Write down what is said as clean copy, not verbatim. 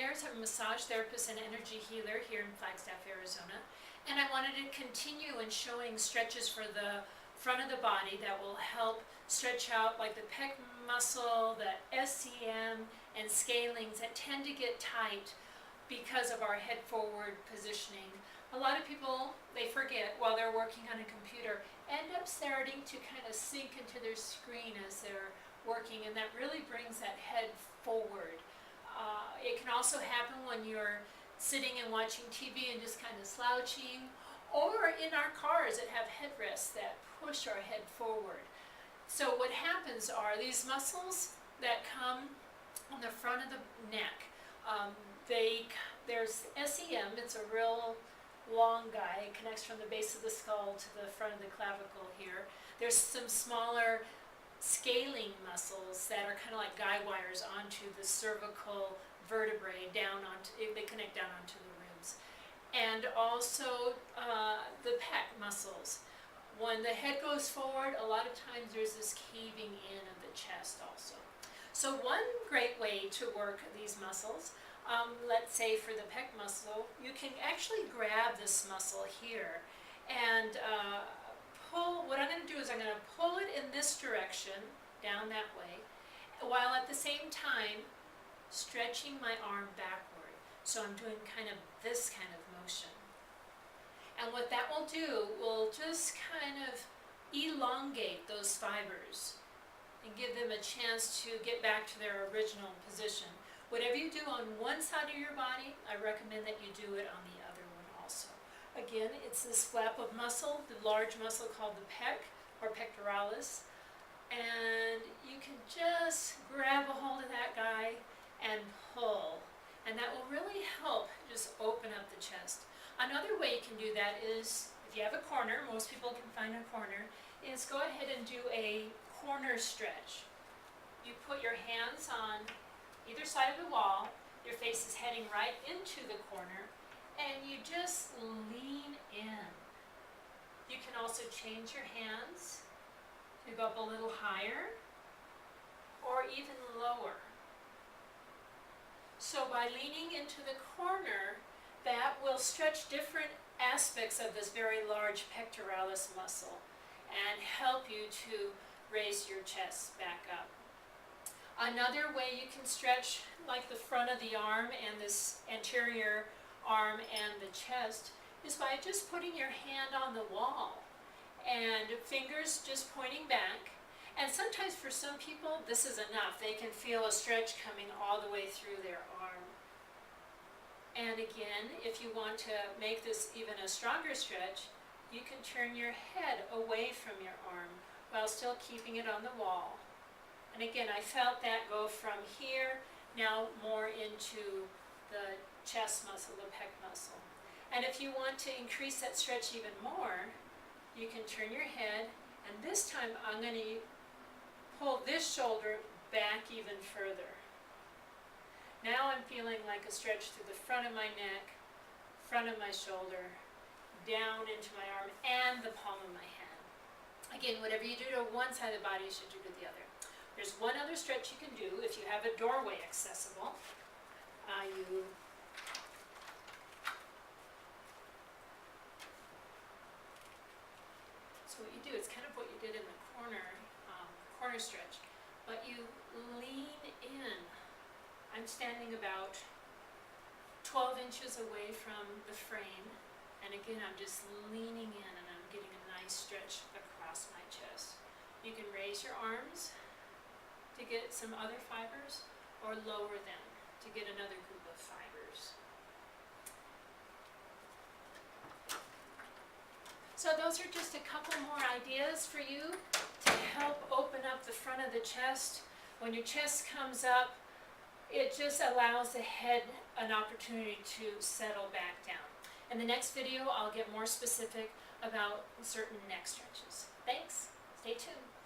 Myers. I'm a massage therapist and energy healer here in Flagstaff, Arizona. And I wanted to continue in showing stretches for the front of the body that will help stretch out like the pec muscle, the SCM, and scalings that tend to get tight because of our head forward positioning. A lot of people, they forget while they're working on a computer, end up starting to kind of sink into their screen as they're working, and that really brings that head forward. It can also happen when you're sitting and watching TV and just kind of slouching, or in our cars that have headrests that push our head forward. So what happens are these muscles that come on the front of the neck, there's SEM, it's a real long guy, it connects from the base of the skull to the front of the clavicle here. There's some smaller scaling muscles that are kind of like guide wires onto the cervical vertebrae, they connect down onto the ribs. And also the pec muscles. When the head goes forward, a lot of times there's this caving in of the chest also. So one great way to work these muscles, let's say for the pec muscle, you can actually grab this muscle here and pull. What I'm going to do is I'm going to pull it in this direction, down that way, while at the same time stretching my arm backward. So I'm doing kind of this kind of motion. And what that will do will just kind of elongate those fibers and give them a chance to get back to their original position. Whatever you do on one side of your body, I recommend that you do it on the other one also. Again, it's this flap of muscle, the large muscle called the pec or pectoralis, and you can just grab a hold of that guy and pull, and that will really help just open up the chest. Another way you can do that is, if you have a corner, most people can find a corner, is go ahead and do a corner stretch. You put your hands on either side of the wall, your face is heading right into the corner, and you just lean in. You can also change your hands to go up a little higher or even lower. So by leaning into the corner, that will stretch different aspects of this very large pectoralis muscle and help you to raise your chest back up. Another way you can stretch like the front of the arm and this anterior arm and the chest is by just putting your hand on the wall and fingers just pointing back. And sometimes for some people this is enough. They can feel a stretch coming all the way through their arm. And again, if you want to make this even a stronger stretch, you can turn your head away from your arm while still keeping it on the wall. And again, I felt that go from here now more into the chest muscle, the pec muscle. And if you want to increase that stretch even more, you can turn your head, and this time I'm going to pull this shoulder back even further. Now I'm feeling like a stretch through the front of my neck, front of my shoulder, down into my arm, and the palm of my hand. Again, whatever you do to one side of the body, you should do to the other. There's one other stretch you can do if you have a doorway accessible. So what you do, it's kind of what you did in the corner stretch, but you lean in. I'm standing about 12 inches away from the frame, and again I'm just leaning in and I'm getting a nice stretch across my chest. You can raise your arms to get some other fibers or lower them to get another group of fibers. So those are just a couple more ideas for you to help open up the front of the chest. When your chest comes up, it just allows the head an opportunity to settle back down. In the next video, I'll get more specific about certain neck stretches. Thanks. Stay tuned.